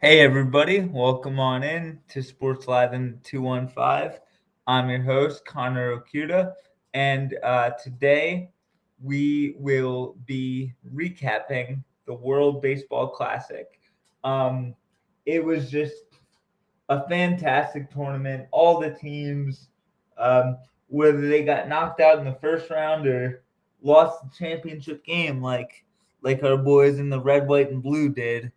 Hey everybody, welcome on in to Sports Live in 215. I'm your host, Connor Okuda, and today we will be recapping the World Baseball Classic. Um, it was just a fantastic tournament. All the teams, um, whether they got knocked out in the first round or lost the championship game, like our boys in the red, white, and blue did,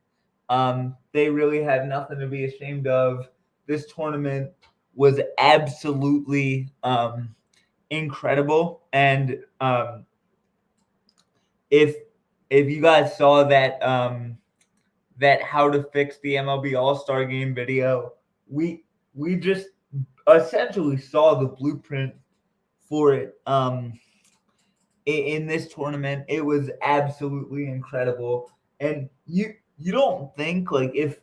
they really had nothing to be ashamed of. This tournament was absolutely incredible, and if if you guys saw that how to fix the MLB All Star Game video, we just essentially saw the blueprint for it. In this tournament, it was absolutely incredible, and you don't think like if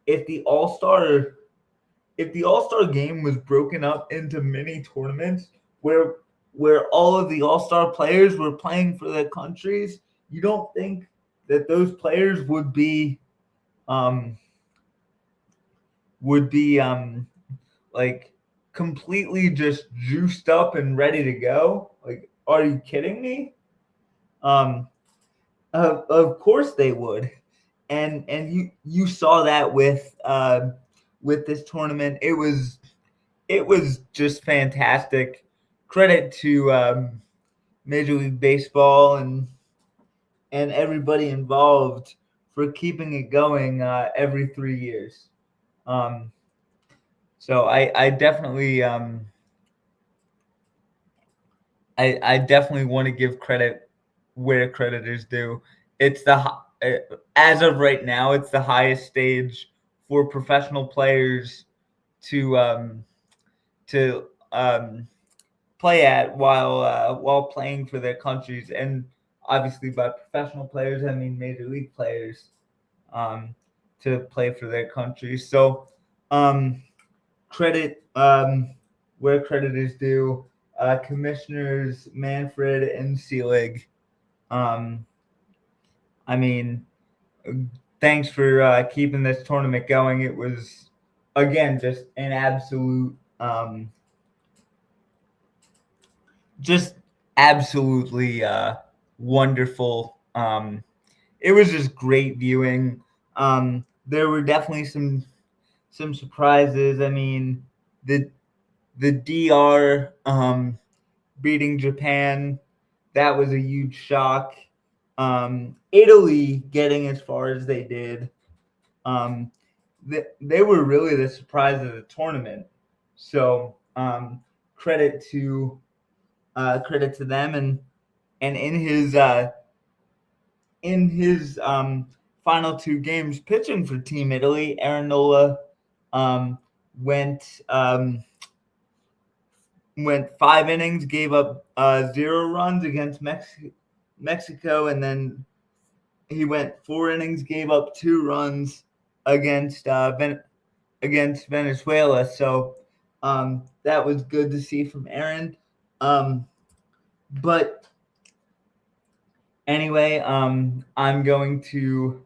the All Star if the All Star game was broken up into mini tournaments where all of the All Star players were playing for their countries, you don't think that those players um would be like completely just juiced up and ready to go. Like, are you kidding me? Um, of course they would, and you saw that with this tournament. It was just fantastic. Credit to Major League Baseball and everybody involved for keeping it going every 3 years. Um, so I definitely I definitely want to give credit where credit is due. It's as of right now, it's the highest stage for professional players to to play at while playing for their countries, and obviously by professional players, I mean major league players um, to play for their countries. So um, credit where credit is due. Commissioners Manfred and Selig. Um, I mean, thanks for keeping this tournament going. It was again just an absolute, just absolutely wonderful. It was just great viewing. There were definitely some surprises. I mean, the DR beating Japan, that was a huge shock. Italy getting as far as they did, um, they were really the surprise of the tournament. So credit to credit to them, and in his final two games pitching for Team Italy, Aaron Nola um, went went 5 innings, gave up 0 runs against Mexico, and then he went 4 innings, gave up 2 runs against against Venezuela. So that was good to see from Aaron. But anyway, I'm going to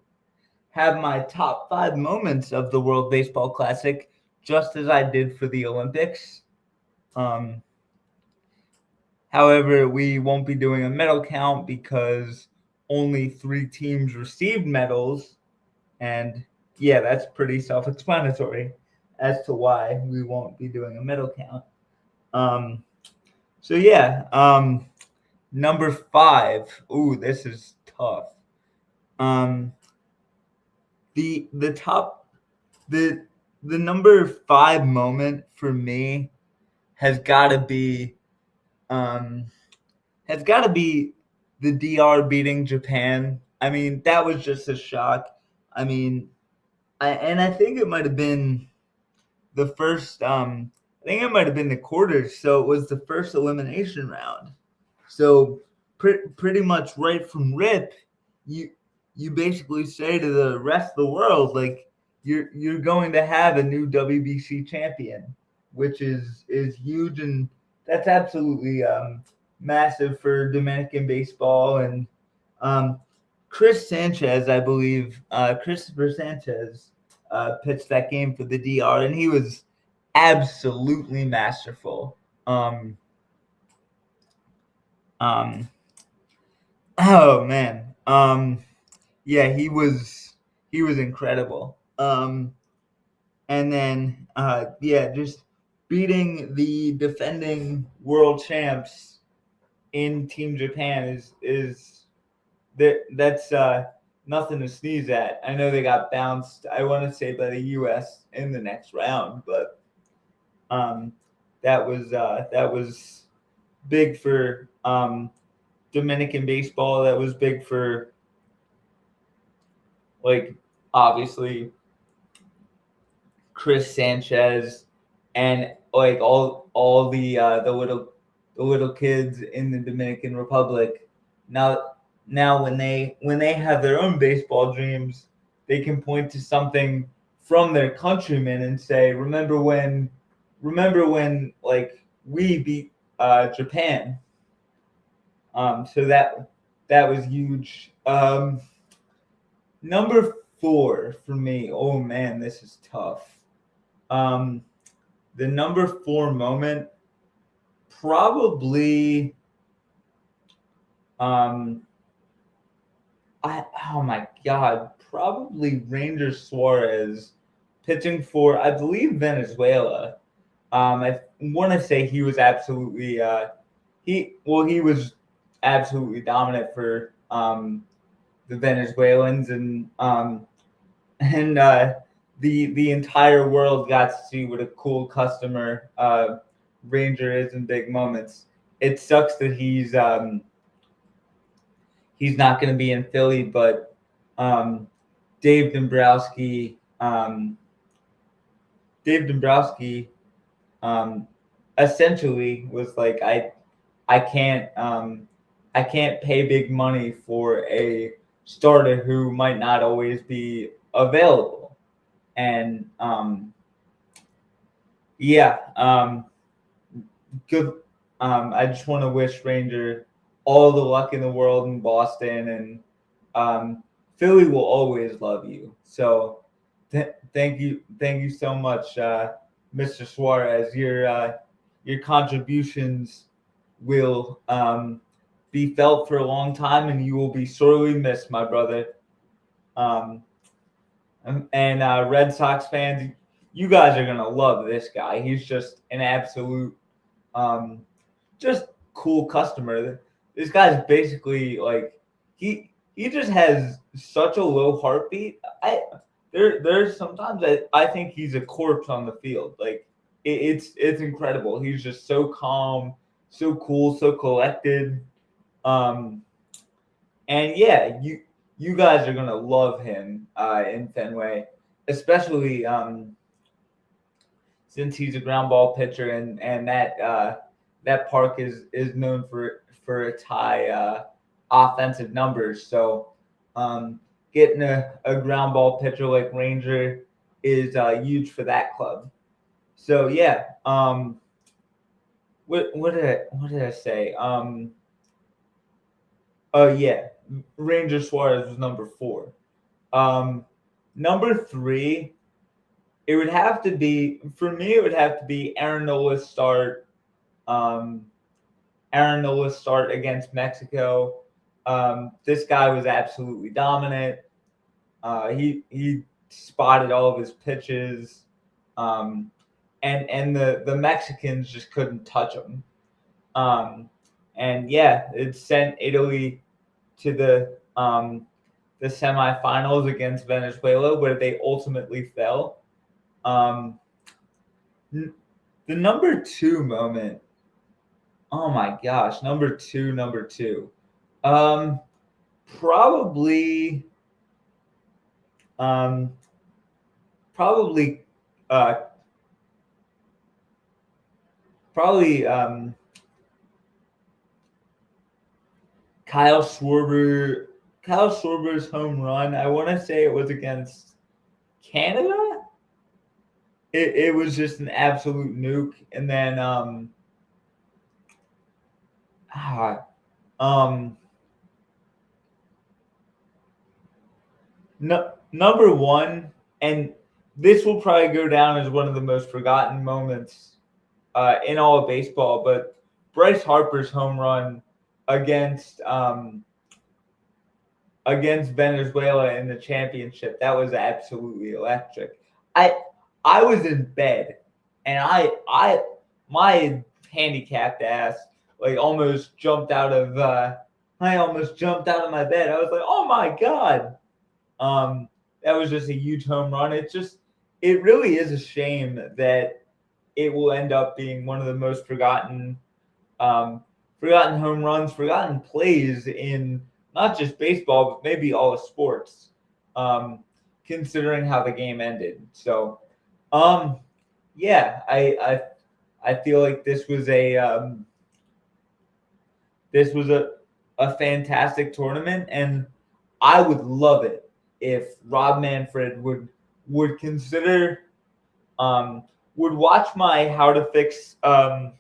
have my top 5 moments of the World Baseball Classic, just as I did for the Olympics. Um, However, we won't be doing a medal count because only 3 teams received medals. And yeah, that's pretty self explanatory as to why we won't be doing a medal count. Um, so, yeah, number 5. Ooh, this is tough. Um, the top, the, the number 5 moment for me has got to be um, has got to be the DR beating Japan. I mean, that was just a shock. I mean, I think it might have been the first. I think it might have been the quarters. So it was the first elimination round. So pretty much right from rip, you you basically say to the rest of the world like you're going to have a new WBC champion, which is huge, and that's absolutely massive for Dominican baseball. And um, Chris Sanchez, I believe, Christopher Sanchez, pitched that game for the DR, and he was absolutely masterful. Oh man. Yeah, he was incredible. And then yeah, just beating the defending world champs in Team Japan that's nothing to sneeze at. I know they got bounced, I want to say, by the US in the next round, but um, that was big for Dominican baseball. That was big for, like, obviously Chris Sanchez and like all the little kids in the Dominican Republic. Now when they have their own baseball dreams, they can point to something from their countrymen and say, remember when like we beat Japan. So that was huge. Number 4 for me. Oh man, this is tough. The number 4 moment, probably, oh my God, probably Ranger Suarez pitching for, I believe, Venezuela. I want to say he was absolutely he was absolutely dominant for the Venezuelans, and the entire world got to see what a cool customer Ranger is in big moments. It sucks that he's not going to be in Philly, but um, Dave Dombrowski Dave Dombrowski essentially was like, I can't I can't pay big money for a starter who might not always be available. And yeah, good. I just want to wish Ranger all the luck in the world in Boston, and Philly will always love you. So thank you so much, Mr. Suarez. Your contributions will be felt for a long time, and you will be sorely missed, my brother. Um, and Red Sox fans, you guys are gonna love this guy. He's just an absolute, just cool customer. This guy's basically like, he just has such a low heartbeat. There's sometimes I think he's a corpse on the field. Like, it's incredible. He's just so calm, so cool, so collected. Um, and yeah, you guys are gonna love him in Fenway, especially since he's a ground ball pitcher, and that park is known for its high offensive numbers. So getting a ground ball pitcher like Ranger is huge for that club. So yeah, what did I say? Oh yeah, Ranger Suarez was number 4. Um, Number 3, it would have to be, for me. It would have to be Aaron Nola's start. Um, Aaron Nola's start against Mexico. This guy was absolutely dominant. He spotted all of his pitches, and the Mexicans just couldn't touch him. Um, and yeah, it sent Italy to the semifinals against Venezuela, where they ultimately fell. Um, the number 2 moment. Oh my gosh, number two. Um, probably, um, probably, uh, probably, Kyle Schwarber. Kyle Schwarber's home run. I want to say it was against Canada. It was just an absolute nuke. And then ah, um no, number 1, and this will probably go down as one of the most forgotten moments in all of baseball, but Bryce Harper's home run against against Venezuela in the championship, that was absolutely electric. I was in bed, and my handicapped ass like almost jumped out of I almost jumped out of my bed. I was like, oh my god. That was just a huge home run. It really is a shame that it will end up being one of the most forgotten home runs, forgotten plays in not just baseball, but maybe all of sports, considering how the game ended. So, yeah, I feel like this was a fantastic tournament, and I would love it if Rob Manfred would consider would watch my how to fix the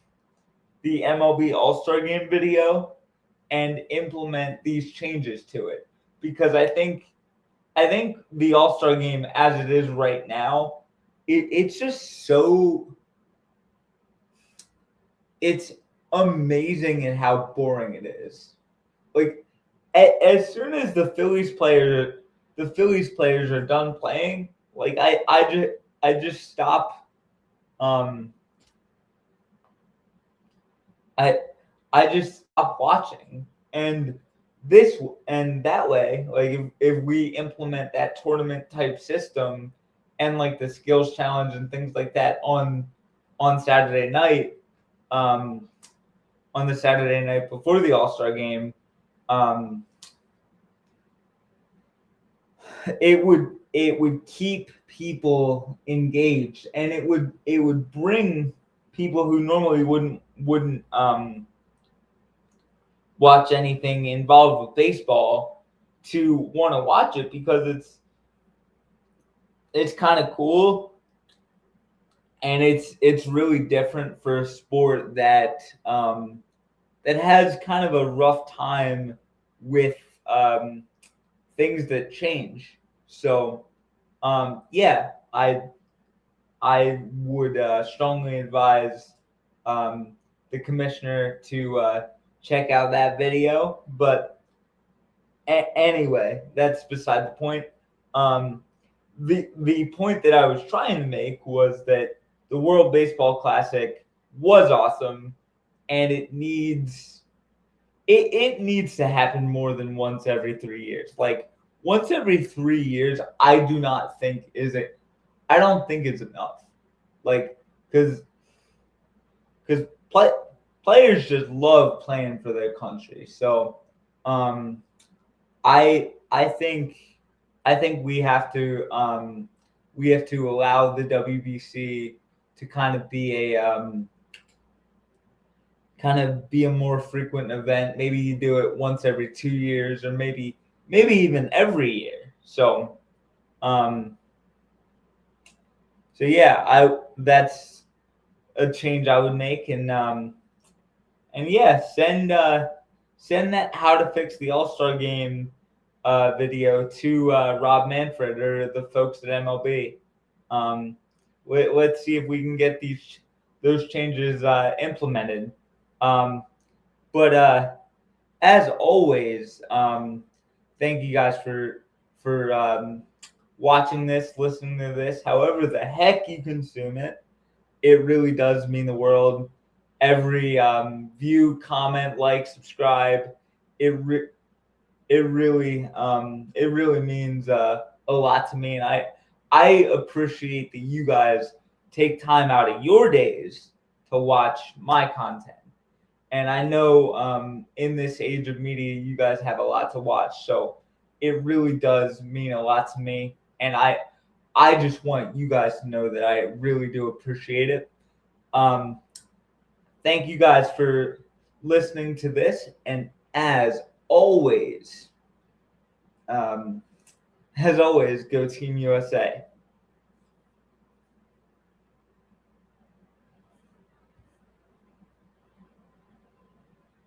MLB All-Star Game video and implement these changes to it, because I think the All-Star Game as it is right now, it's just so it's amazing in how boring it is. Like as soon as the Phillies players are done playing, like I just stop I I just stop watching. And that way, like if we implement that tournament type system and like the skills challenge and things like that on Saturday night, um, on the Saturday night before the All-Star game, um, it would keep people engaged, and it would bring people who normally wouldn't watch anything involved with baseball to want to watch it, because it's kind of cool, and it's really different for a sport that that has kind of a rough time with things that change. So yeah, I would strongly advise the commissioner to check out that video. But anyway, that's beside the point. The point that I was trying to make was that the World Baseball Classic was awesome, and it needs to happen more than once every 3 years. Like once every 3 years, I don't think it's enough. Like because players just love playing for their country. So I think we have to allow the WBC to kind of be a more frequent event. Maybe you do it once every 2 years, or maybe even every year. So so yeah, that's a change I would make. And yeah, send that how to fix the All-Star Game video to Rob Manfred or the folks at MLB. Let's see if we can get those changes implemented. But as always, thank you guys for watching this, listening to this, however the heck you consume it. It really does mean the world. Every view, comment, like, subscribe, it really means a lot to me, and I appreciate that you guys take time out of your days to watch my content. And I know in this age of media, you guys have a lot to watch, so it really does mean a lot to me. And I just want you guys to know that I really do appreciate it. Thank you guys for listening to this, and as always, go Team USA.